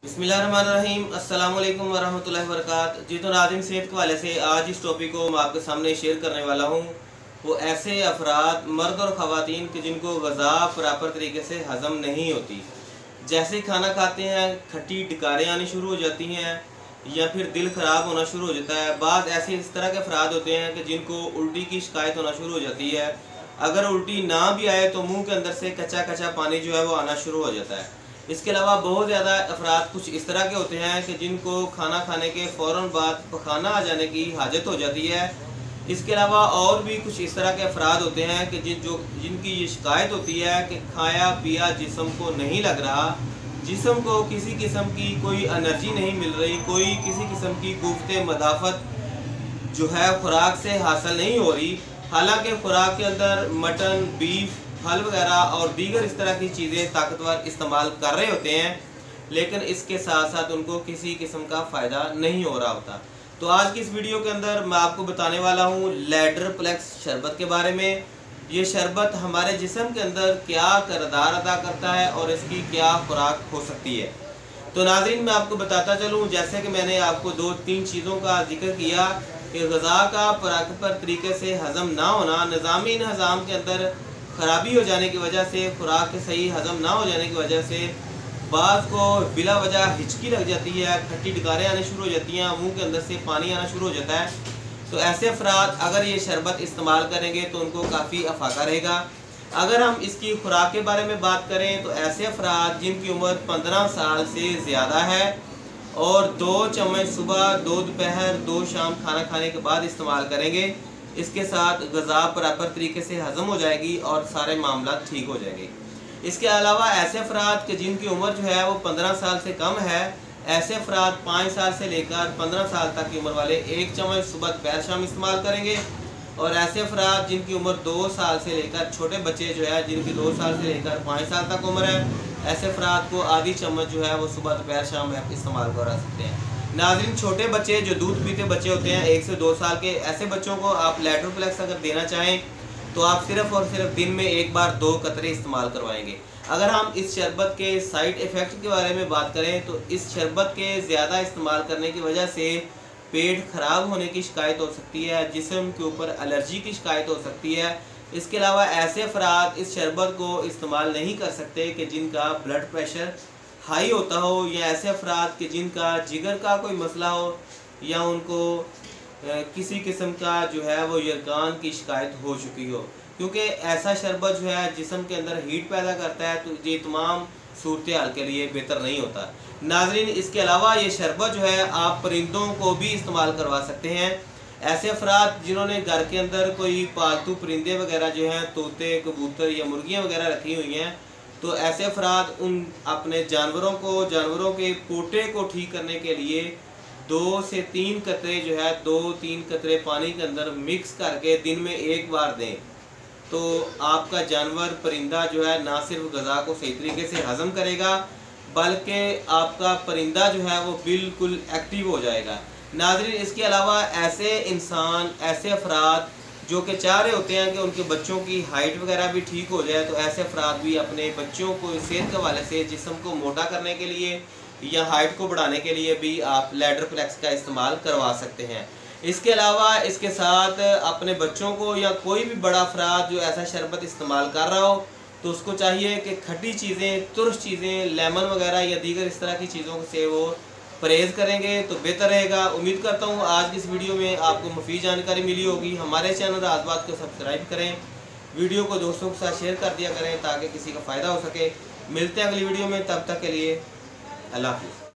बिस्मिल्लाहिर्रहमानिर्रहीम। अस्सलाम वालेकुम वरहमतुल्लाहि वबरकातुहू। जी तो नाज़रीन, सेहत के हवाले से आज इस टॉपिक को मैं आपके सामने शेयर करने वाला हूँ। वो ऐसे अफराद मर्द और ख़वातीन कि जिनको ग़ज़ा प्रॉपर तरीके से हज़म नहीं होती। जैसे ही खाना खाते हैं खट्टी डकारें आनी शुरू हो जाती हैं या फिर दिल ख़राब होना शुरू हो जाता है। बाद ऐसे इस तरह के अफराद होते हैं कि जिनको उल्टी की शिकायत होना शुरू हो जाती है। अगर उल्टी ना भी आए तो मुंह के अंदर से कच्चा कच्चा पानी जो है वो आना शुरू हो जाता है। इसके अलावा बहुत ज़्यादा अफराद कुछ इस तरह के होते हैं कि जिनको खाना खाने के फ़ौरन बाद पखाना आ जाने की हाजत हो जाती है। इसके अलावा और भी कुछ इस तरह के अफराद होते हैं कि जिनकी ये शिकायत होती है कि खाया पिया जिस्म को नहीं लग रहा, जिस्म को किसी किस्म की कोई एनर्जी नहीं मिल रही, कोई किसी किस्म की कुव्वत मदाफ़त जो है खुराक से हासिल नहीं हो रही। हालांकि खुराक के अंदर मटन, बीफ, फल वगैरह और दीगर इस तरह की चीज़ें ताकतवर इस्तेमाल कर रहे होते हैं, लेकिन इसके साथ साथ उनको किसी किस्म का फ़ायदा नहीं हो रहा होता। तो आज की इस वीडियो के अंदर मैं आपको बताने वाला हूँ लैड्रोप्लेक्स शरबत के बारे में। ये शरबत हमारे जिस्म के अंदर क्या किरदार अदा करता है और इसकी क्या खुराक हो सकती है। तो नाज़रीन, मैं आपको बताता चलूँ, जैसे कि मैंने आपको 2-3 चीज़ों का जिक्र किया कि ग़ज़ा का प्रॉपर तरीके से हज़म ना होना, निज़ामी इंतज़ाम के अंदर ख़राबी हो जाने की वजह से, खुराक के सही हज़म ना हो जाने की वजह से बाज़ को बिला वजह हिचकी लग जाती है, खट्टी डकारें आनी शुरू हो जाती हैं, मुंह के अंदर से पानी आना शुरू हो जाता है। तो ऐसे अफराद अगर ये शरबत इस्तेमाल करेंगे तो उनको काफ़ी अफाका रहेगा। अगर हम इसकी खुराक के बारे में बात करें तो ऐसे अफराद जिनकी उम्र 15 साल से ज़्यादा है और 2 चम्मच सुबह, 2 दोपहर, 2 शाम खाना खाने के बाद इस्तेमाल करेंगे, इसके साथ ग़ज़ा प्रॉपर तरीके से हज़म हो जाएगी और सारे मामला ठीक हो जाएंगे। इसके अलावा ऐसे अफराद के जिनकी उम्र जो है वो 15 साल से कम है, ऐसे अफराद 5 साल से लेकर 15 साल तक की उम्र वाले 1 चम्मच सुबह दोपहर शाम इस्तेमाल करेंगे। और ऐसे अफराद जिनकी उम्र 2 साल से लेकर, छोटे बच्चे जो है जिनकी 2 साल से लेकर 5 साल तक उम्र है, ऐसे अफराद को आधी चम्मच जो है वो सुबह दोपहर शाम में इस्तेमाल करा सकते हैं। नाज़रीन, छोटे बच्चे जो दूध पीते बच्चे होते हैं 1 से 2 साल के, ऐसे बच्चों को आप लैड्रोप्लेक्स अगर देना चाहें तो आप सिर्फ़ और सिर्फ दिन में एक बार 2 कतरे इस्तेमाल करवाएंगे। अगर हम इस शरबत के साइड इफ़ेक्ट के बारे में बात करें तो इस शरबत के ज़्यादा इस्तेमाल करने की वजह से पेट ख़राब होने की शिकायत हो सकती है, जिस्म के ऊपर एलर्जी की शिकायत हो सकती है। इसके अलावा ऐसे अफराद इस शरबत को इस्तेमाल नहीं कर सकते कि जिनका ब्लड प्रेशर हाई होता हो, या ऐसे अफराद के जिनका जिगर का कोई मसला हो, या उनको किसी किस्म का जो है वो यरकान की शिकायत हो चुकी हो, क्योंकि ऐसा शरबत जो है जिस्म के अंदर हीट पैदा करता है, तो ये तमाम सूरत हाल के लिए बेहतर नहीं होता। नाज़रीन, इसके अलावा ये शरबत जो है आप परिंदों को भी इस्तेमाल करवा सकते हैं। ऐसे अफराद जिन्होंने घर के अंदर कोई पालतू परिंदे वगैरह जो हैं, तोते, कबूतर या मुर्गियाँ वगैरह रखी हुई हैं, तो ऐसे अफराद उन अपने जानवरों के पोटे को ठीक करने के लिए 2 से 3 कतरे जो है 2-3 कतरे पानी के अंदर मिक्स करके दिन में एक बार दें, तो आपका जानवर परिंदा जो है ना सिर्फ ग़ज़ा को सही तरीके से हज़म करेगा, बल्कि आपका परिंदा जो है वो बिल्कुल एक्टिव हो जाएगा। नाज़रीन, इसके अलावा ऐसे इंसान, ऐसे अफराद जो कि चाह रहे होते हैं कि उनके बच्चों की हाइट वगैरह भी ठीक हो जाए, तो ऐसे अफराद भी अपने बच्चों को सेहत के हवाले से जिस्म को मोटा करने के लिए या हाइट को बढ़ाने के लिए भी आप लैड्रोप्लेक्स का इस्तेमाल करवा सकते हैं। इसके अलावा इसके साथ अपने बच्चों को या कोई भी बड़ा अफराद जो ऐसा शरबत इस्तेमाल कर रहा हो, तो उसको चाहिए कि खट्टी चीज़ें, तुर्श चीज़ें, लेमन वगैरह या दीगर इस तरह की चीज़ों से वो परहेज़ करेंगे तो बेहतर रहेगा। उम्मीद करता हूँ आज की इस वीडियो में आपको मुफीद जानकारी मिली होगी। हमारे चैनल राज़बात को सब्सक्राइब करें, वीडियो को दोस्तों के साथ शेयर कर दिया करें ताकि किसी का फ़ायदा हो सके। मिलते हैं अगली वीडियो में, तब तक के लिए अल्लाह हाफ़िज़।